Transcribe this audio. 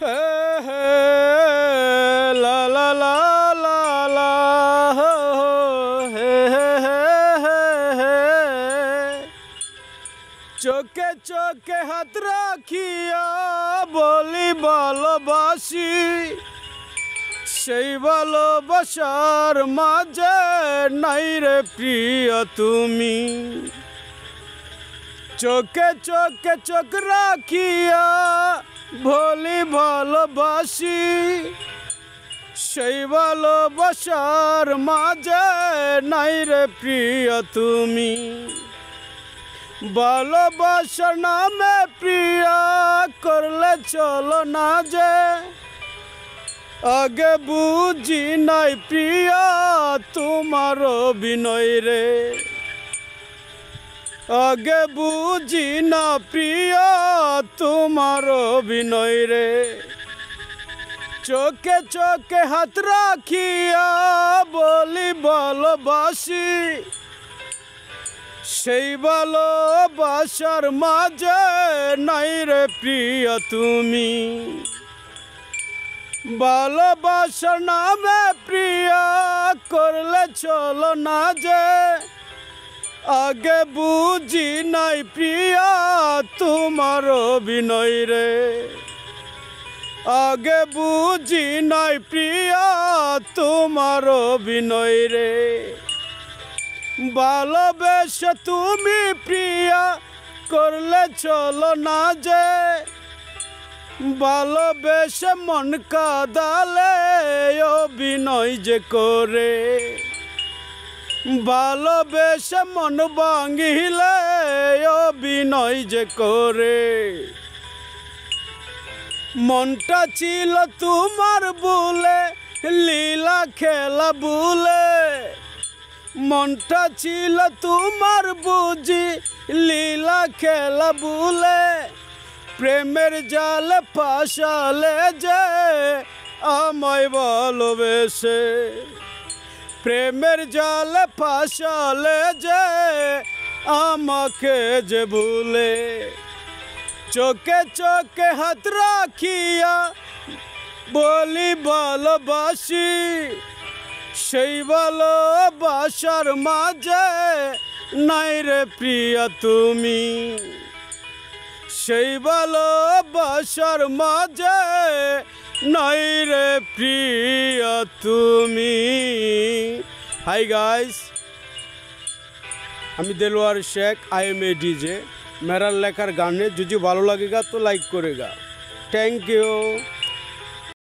হে হে লা লা লা লা লা হো হে হে হে হে হে চোখে চোখে হাত রাখিয়া বলি ভালোবাসি সেই ভালোবাসার মাঝে নাই রে প্রিয় তুমি চোখে চোখে চোখ রাখিয়া বলি ভালোবাসি সেই ভালোবাসার মাঝে নাই রে প্রিয় তুমি ভালোবাসার নামে প্রিয়া করলে চলো না যে আগে বুঝি নাই প্রিয়া তোমার অভিনয় রে আগে বুঝি না প্রিয়া তোমার অভিনয় রে চোখে চোখে হাত রাখিয়া বলি ভালোবাসি সেই ভালোবাসার মাঝে নাই রে প্রিয় তুমি ভালোবাসার নামে প্রিয়া করলে চলো না যে আগে বুঝি নাই প্রিয়া তোমার অভিনয় রে আগে বুঝি নাই প্রিয়া তোমার অভিনয় রে ভালোবেসে তুমি প্রিয়া করলে চলো না যে ভালোবেসে মন কাঁদালে অভিনয় যে করে ভালোবেসে মন ভাঙিলে অভিনয় যে করে মনটা ছিল তোমার বুলে লীলা খেলা বুলে মনটা ছিল তোমার বুঝি লীলা খেলা বুলে প্রেমের জালে ফাঁসালে যে আমায় ভালোবেসে প্রেমের জালে ফাঁসালে যে আমাকে যে ভুলে চোখে চোখে হাত রাখিয়া বলি ভালোবাসি সেই ভালোবাসার মাঝে নাই রে প্রিয়া তুমি সেই ভালোবাসার মাঝে নাই রে প্রিয়া তুমি। হাই গাইস, আমি Dilwar Shaikh, I am a DJ. मेरा लेकर गाने जो भालो लगेगा तो लाइक करेगा। Thank you.